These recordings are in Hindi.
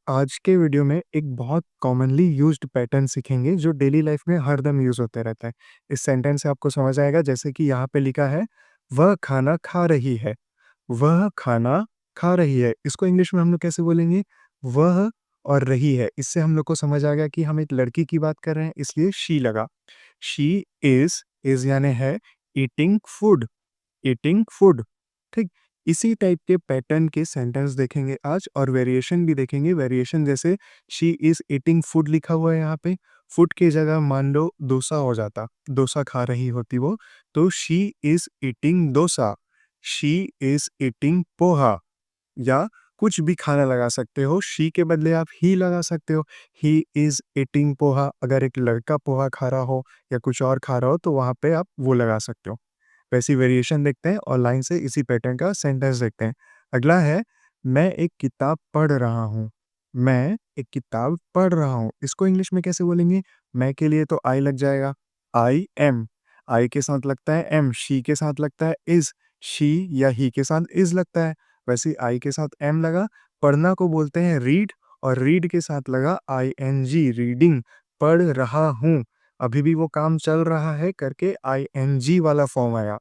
आज के वीडियो में एक बहुत कॉमनली यूज्ड पैटर्न सीखेंगे जो डेली लाइफ में हरदम यूज होते रहता है। इस सेंटेंस से आपको समझ आएगा जैसे कि यहाँ पे लिखा है, वह खाना खा रही है। वह खाना खा रही है, इसको इंग्लिश में हम लोग कैसे बोलेंगे? वह और रही है, इससे हम लोग को समझ आ गया कि हम एक लड़की की बात कर रहे हैं, इसलिए शी लगा। शी इज यानी है ईटिंग फूड। ठीक, इसी टाइप के पैटर्न के सेंटेंस देखेंगे आज और वेरिएशन भी देखेंगे। वेरिएशन जैसे शी इज ईटिंग फूड लिखा हुआ है यहाँ पे, फूड की जगह मान लो डोसा हो जाता, डोसा खा रही होती वो, तो she is eating dosa, she is eating poha. या कुछ भी खाना लगा सकते हो, शी के बदले आप ही लगा सकते हो। ही इज ईटिंग पोहा, अगर एक लड़का पोहा खा रहा हो या कुछ और खा रहा हो तो वहाँ पे आप वो लगा सकते हो। वैसी वेरिएशन देखते हैं और लाइन से इसी पैटर्न का सेंटेंस देखते हैं। अगला है, मैं एक किताब पढ़ रहा हूँ। मैं एक किताब पढ़ रहा हूँ, इसको इंग्लिश में कैसे बोलेंगे? मैं के लिए तो आई लग जाएगा, आई एम। आई के साथ लगता है एम, शी के साथ लगता है इज, शी या ही के साथ इज लगता है। वैसे आई के साथ एम लगा। पढ़ना को बोलते हैं रीड, और रीड के साथ लगा आई एन जी, रीडिंग, पढ़ रहा हूँ। अभी भी वो काम चल रहा है करके आईएनजी वाला फॉर्म आया।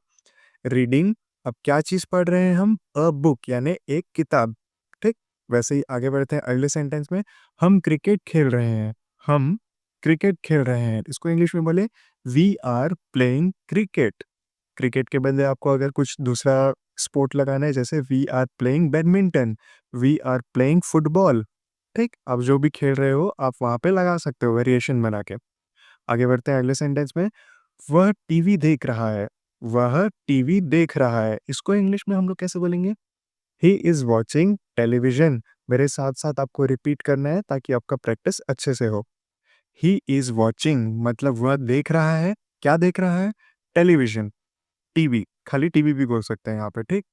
रीडिंग, अब क्या चीज़ पढ़ रहे हैं हम? अ बुक यानी एक किताब। ठीक, वैसे ही आगे बढ़ते हैं अगले सेंटेंस में। हम क्रिकेट खेल रहे हैं। हम क्रिकेट खेल रहे हैं, इसको इंग्लिश में बोले, we are playing cricket. Cricket के बदले आपको अगर कुछ दूसरा स्पोर्ट लगाना है, जैसे we are playing badminton, we are playing football. ठीक, आप जो भी खेल रहे हो आप वहाँ पे लगा सकते हो वेरिएशन बना के। आगे बढ़ते हैं अगले सेंटेंस में। वह टीवी देख रहा है। वह टीवी देख रहा है, इसको इंग्लिश में हम लोग कैसे बोलेंगे? He is watching television. मेरे साथ साथ आपको रिपीट करना है ताकि आपका प्रैक्टिस अच्छे से हो। ही इज वॉचिंग मतलब वह देख रहा है। क्या देख रहा है? टेलीविजन, टीवी, खाली टीवी भी बोल सकते हैं यहाँ पे। ठीक,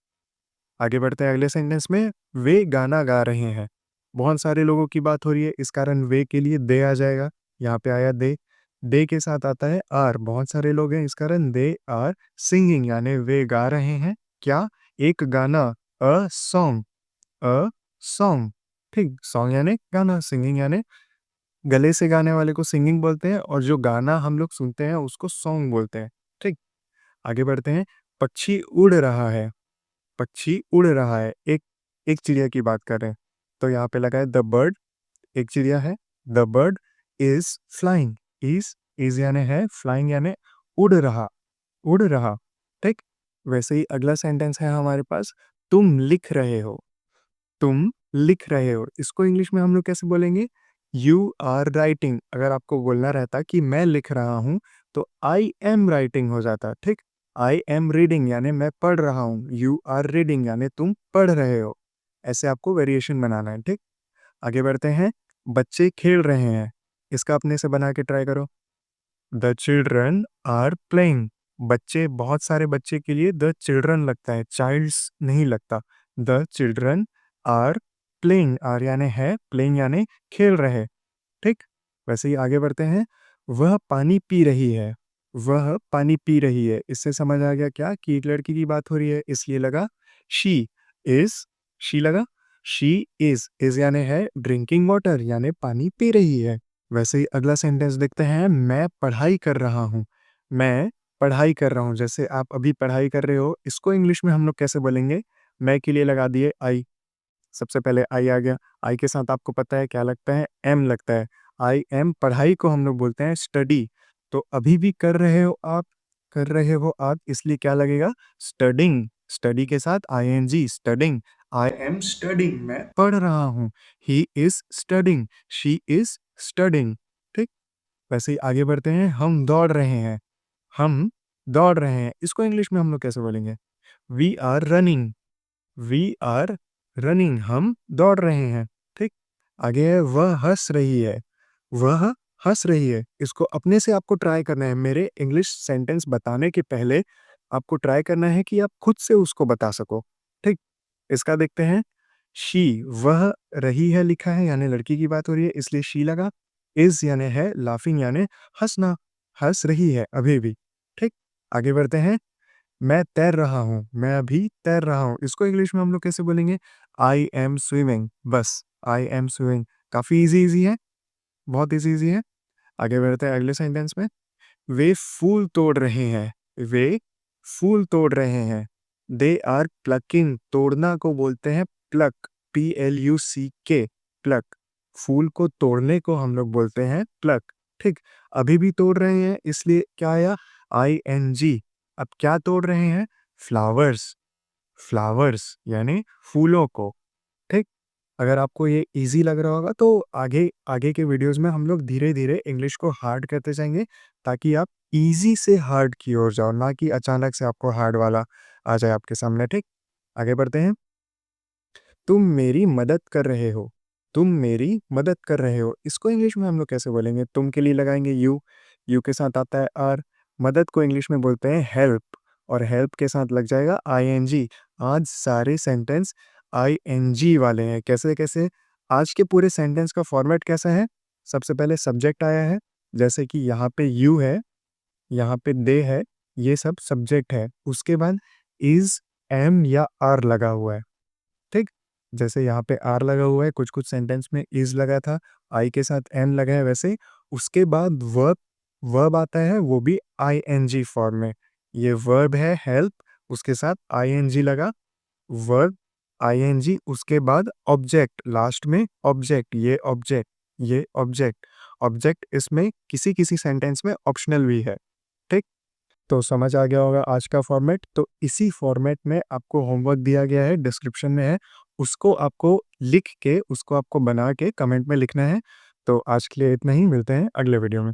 आगे बढ़ते हैं अगले सेंटेंस में। वे गाना गा रहे हैं। बहुत सारे लोगों की बात हो रही है, इस कारण वे के लिए दे आ जाएगा। यहाँ पे आया दे, दे के साथ आता है आर, बहुत सारे लोग हैं इस कारण दे आर सिंगिंग यानी वे गा रहे हैं। क्या? एक गाना, अ सॉन्ग, अ सॉन्ग। ठीक, सॉन्ग यानी गाना, सिंगिंग यानी गले से गाने वाले को सिंगिंग बोलते हैं और जो गाना हम लोग सुनते हैं उसको सॉन्ग बोलते हैं। ठीक, आगे बढ़ते हैं। पक्षी उड़ रहा है। पक्षी उड़ रहा है, एक एक चिड़िया की बात कर रहे हैं, तो यहाँ पे लगा है द बर्ड, एक चिड़िया है। The bird is flying, is यानी है, फ्लाइंग यानी उड़ रहा, उड़ रहा। ठीक, वैसे ही अगला सेंटेंस है हमारे पास, तुम लिख रहे हो। तुम लिख रहे हो, इसको इंग्लिश में हम लोग कैसे बोलेंगे? You are writing. अगर आपको बोलना रहता कि मैं लिख रहा हूं तो आई एम राइटिंग हो जाता। ठीक, आई एम रीडिंग यानी मैं पढ़ रहा हूं, यू आर रीडिंग यानी तुम पढ़ रहे हो। ऐसे आपको वेरिएशन बनाना है। ठीक, आगे बढ़ते हैं। बच्चे खेल रहे हैं, इसका अपने से बना के ट्राई करो। The children are playing. बच्चे, बहुत सारे बच्चे के लिए द चिल्ड्रन लगता है, चाइल्ड्स नहीं लगता। The children are playing, are यानी है, प्लेइंग यानी खेल रहे। ठीक, वैसे ही आगे बढ़ते हैं। वह पानी पी रही है। वह पानी पी रही है, इससे समझ आ गया क्या कि एक लड़की की बात हो रही है, इसलिए लगा शी इज, शी लगा। शी इज यानी है ड्रिंकिंग वाटर यानी पानी पी रही है। वैसे ही अगला सेंटेंस देखते हैं। मैं पढ़ाई कर रहा हूँ। मैं पढ़ाई कर रहा हूँ, जैसे आप अभी पढ़ाई कर रहे हो, इसको इंग्लिश में हम लोग कैसे बोलेंगे? मैं के लिए लगा दिए आई, सबसे पहले आई आ गया। आई के साथ आपको पता है क्या लगता है? एम लगता है। आई एम, पढ़ाई को हम लोग बोलते हैं स्टडी। तो अभी भी कर रहे हो आप, कर रहे हो आप, इसलिए क्या लगेगा? स्टडिंग, स्टडी के साथ ING, studying. I am studying, मैं पढ़ रहा हूँ। He is studying, she is studying. ठीक, वैसे ही आगे बढ़ते हैं। हम दौड़ रहे हैं। हम दौड़ रहे हैं, इसको इंग्लिश में हम लोग कैसे बोलेंगे? We are running, we are running, हम दौड़ रहे हैं। ठीक, आगे है वह हंस रही है। वह हंस रही है, इसको अपने से आपको ट्राई करना है। मेरे इंग्लिश सेंटेंस बताने के पहले आपको ट्राई करना है कि आप खुद से उसको बता सको। ठीक, इसका देखते हैं। शी, वह रही है लिखा है यानी लड़की की बात हो रही है, इसलिए शी लगा। इज यानी है लाफिंग यानी हंसना, हंस रही है अभी भी। ठीक, आगे बढ़ते हैं। मैं तैर रहा हूँ, मैं अभी तैर रहा हूँ, इसको इंग्लिश में हम लोग कैसे बोलेंगे? आई एम स्विमिंग, बस आई एम स्विमिंग, काफ़ी ईज़ी है, बहुत ईज़ी है। आगे बढ़ते हैं अगले सेंटेंस में। वे फूल तोड़ रहे हैं, वे फूल तोड़ रहे हैं। दे आर प्लकिंग, तोड़ना को बोलते हैं प्लक, PLUCK, प्लक। फूल को तोड़ने को हम लोग बोलते हैं प्लक, ठीक। अभी भी तोड़ रहे हैं, इसलिए क्या आया? ING। अब क्या तोड़ रहे हैं? फ्लावर्स, फ्लावर्स यानी फूलों को, ठीक। अगर आपको ये इजी लग रहा होगा तो आगे आगे के वीडियोस में हम लोग धीरे धीरे इंग्लिश को हार्ड करते जाएंगे, ताकि आप इजी से हार्ड की ओर जाओ, ना कि अचानक से आपको हार्ड वाला आ जाए आपके सामने, ठीक। आगे बढ़ते हैं। तुम मेरी मदद कर रहे हो, तुम मेरी मदद कर रहे हो, इसको इंग्लिश में हम लोग कैसे बोलेंगे? तुम के लिए लगाएंगे यू, यू के साथ आता है आर। मदद को इंग्लिश में बोलते हैं हेल्प, और हेल्प के साथ लग जाएगा ING। आज सारे सेंटेंस ING वाले हैं। कैसे कैसे? आज के पूरे सेंटेंस का फॉर्मेट कैसा है? सबसे पहले सब्जेक्ट आया है, जैसे कि यहाँ पे यू है, यहाँ पे दे है, ये सब सब्जेक्ट है। उसके बाद इज, एम या आर लगा हुआ है, ठीक। जैसे यहाँ पे आर लगा हुआ है, कुछ कुछ सेंटेंस में इज लगा था, आई के साथ एन लगा है, वैसे उसके बाद वर्ब, वर्ब आता है, वो भी ING फॉर्म में। ये वर्ब है हेल्प, उसके साथ ING लगा, वर्ब ING, उसके बाद ऑब्जेक्ट लास्ट में, ऑब्जेक्ट, ये ऑब्जेक्ट, ये ऑब्जेक्ट। ऑब्जेक्ट इसमें किसी किसी सेंटेंस में ऑप्शनल भी है, ठीक। तो समझ आ गया होगा आज का फॉर्मेट। तो इसी फॉर्मेट में आपको होमवर्क दिया गया है, डिस्क्रिप्शन में है, उसको आपको लिख के, उसको आपको बना के कमेंट में लिखना है। तो आज के लिए इतना ही, मिलते हैं अगले वीडियो में।